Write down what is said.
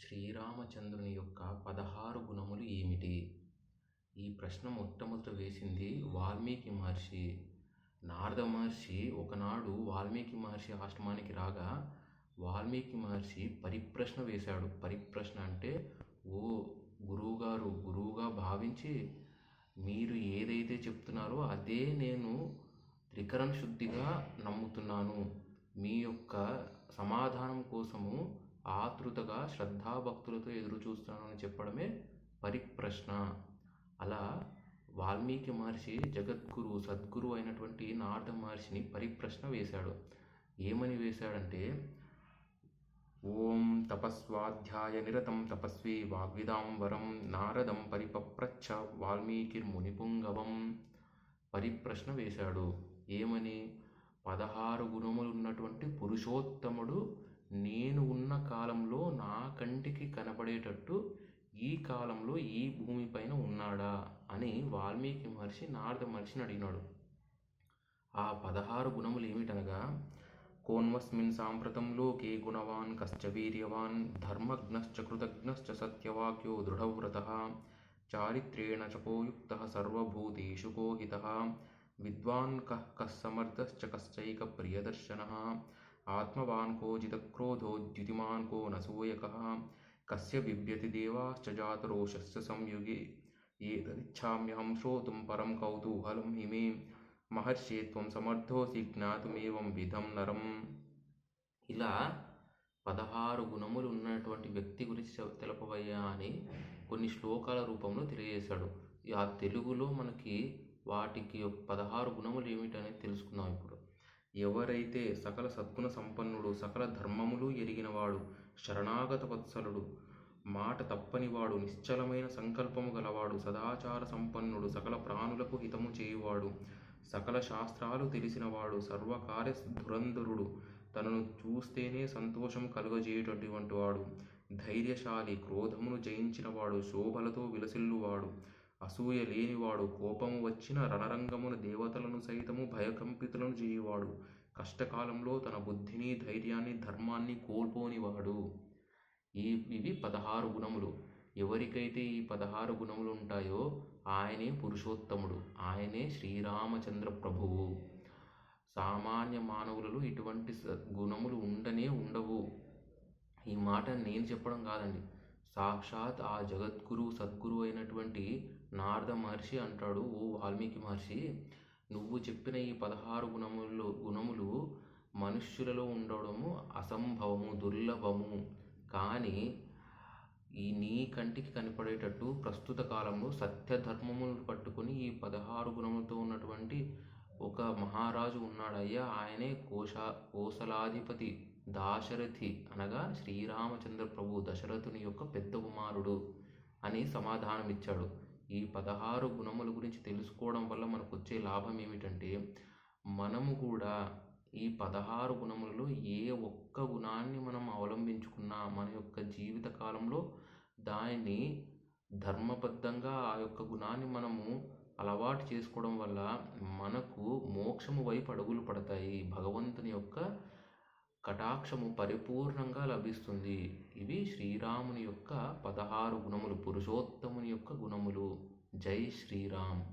శ్రీరామచంద్రుని యొక్క 16 గుణములు ఏమిటి? ఈ ప్రశ్న మొట్టమొదట వేసింది వాల్మీకి మహర్షి. నారద మహర్షి ఒకనాడు వాల్మీకి మహర్షి ఆశ్రమానికి రాగా వాల్మీకి మహర్షి పరిప్రశ్న వేశాడు. పరిప్రశ్న అంటే, ఓ గురువుగారు, గురువుగా భావించి మీరు ఏదైతే చెప్తున్నారో అదే నేను త్రికరణ శుద్ధిగా నమ్ముతున్నాను. మీ యొక్క సమాధానం కోసము ఆతృతగా శ్రద్ధాభక్తులతో ఎదురు చూస్తున్నానని చెప్పడమే పరిప్రశ్న. అలా వాల్మీకి మహర్షి జగద్గురు సద్గురు అయినటువంటి నారద మహర్షిని పరిప్రశ్న వేశాడు. ఏమని వేశాడంటే, ఓం తపస్వాధ్యాయ నిరతం తపస్వి వాగ్విదాం వరం నారదం పరిపప్రచ్ఛ వాల్మీకిర్మునిపుంగవం. పరిప్రశ్న వేశాడు. ఏమని? 16 గుణములు ఉన్నటువంటి పురుషోత్తముడు నేను ఉన్న కాలంలో నా కంటికి కనపడేటట్టు ఈ కాలంలో ఈ భూమిపైన ఉన్నాడా అని వాల్మీకి మహర్షి నారద మహర్షిని అడిగినాడు. ఆ 16 గుణములు ఏమిటనగా, కోన్వస్మిన్ సాంప్రతం లోకే గుణవాన్ కశ్చ వీర్యవాన్ ధర్మజ్ఞశ్చ కృతజ్ఞశ్చ సత్యవాక్యో దృఢవ్రతః చారిత్రేణ చకోయుక్తః సర్వభూతేషు కోహితః విద్వాన్ కః సమర్థశ్చ కశ్చైక ప్రియదర్శనః ఆత్మవాన్ కో జితక్రోధో ద్యుతిమాన్ కో నసూయకః కస్య బిభ్యతి దేవాశ్చ జాతరోషస్య సంయుగే ఏతదిచ్ఛామ్యహం శ్రోతుం పరం కౌతూహలం హిమే మహర్షే త్వం సమర్థోసి జ్ఞాతుమేవం విధం నరం. ఇలా 16 గుణములు ఉన్నటువంటి వ్యక్తి గురించి తెలపవయ్యా అని కొన్ని శ్లోకాల రూపంలో తెలియజేశాడు. ఆ తెలుగులో మనకి వాటికి 16 గుణములు ఏమిటనేది తెలుసుకుందాం ఇప్పుడు. ఎవరైతే సకల సద్గుణ సంపన్నుడు, సకల ధర్మములు ఎరిగినవాడు, శరణాగత వత్సలుడు, మాట తప్పనివాడు, నిశ్చలమైన సంకల్పము గలవాడు, సదాచార సంపన్నుడు, సకల ప్రాణులకు హితము చేయువాడు, సకల శాస్త్రాలు తెలిసినవాడు, సర్వకార్య ధురంధరుడు, తనను చూస్తేనే సంతోషం కలుగజేయటటువంటి వాడు, ధైర్యశాలి, క్రోధమును జయించినవాడు, శోభలతో విలసిల్లువాడు, అసూయ లేనివాడు, కోపము వచ్చిన రణరంగమున దేవతలను సైతము భయకంపితులను చేయువాడు, కష్టకాలంలో తన బుద్ధిని, ధైర్యాన్ని, ధర్మాన్ని కోల్పోనివాడు. ఇవి 16 గుణములు. ఎవరికైతే ఈ 16 గుణములు ఉంటాయో ఆయనే పురుషోత్తముడు, ఆయనే శ్రీరామచంద్ర ప్రభువు. సామాన్య మానవులలో ఇటువంటి గుణములు ఉండవు. ఈ మాట నేను చెప్పడం కాదండి, సాక్షాత్ ఆ జగద్గురు సద్గురు అయినటువంటి నారద మహర్షి అంటాడు, ఓ వాల్మీకి మహర్షి, నువ్వు చెప్పిన ఈ 16 గుణములు మనుష్యులలో ఉండడము అసంభవము, దుర్లభము. కానీ ఈ నీ కంటికి కనపడేటట్టు ప్రస్తుత కాలంలో సత్యధర్మములను పట్టుకొని ఈ 16 గుణములతో ఉన్నటువంటి ఒక మహారాజు ఉన్నాడయ్యా. ఆయనే కోసలాధిపతి దాశరథి, అనగా శ్రీరామచంద్ర ప్రభు, దశరథుని యొక్క పెద్ద కుమారుడు అని సమాధానం ఇచ్చాడు. ఈ 16 గుణముల గురించి తెలుసుకోవడం వల్ల మనకు వచ్చే లాభం ఏమిటంటే, మనము కూడా ఈ 16 గుణములలో ఏ ఒక్క గుణాన్ని మనం అవలంబించుకున్నా మన యొక్క జీవిత కాలంలో దానిని ధర్మబద్ధంగా ఆ యొక్క గుణాన్ని మనము అలవాటు చేసుకోవడం వల్ల మనకు మోక్షము వైపు అడుగులు పడతాయి. భగవంతుని యొక్క కటాక్షము పరిపూర్ణంగా లభిస్తుంది. ఇవి శ్రీరాముని యొక్క 16 గుణములు, పురుషోత్తముని యొక్క గుణములు. జై శ్రీరామ్.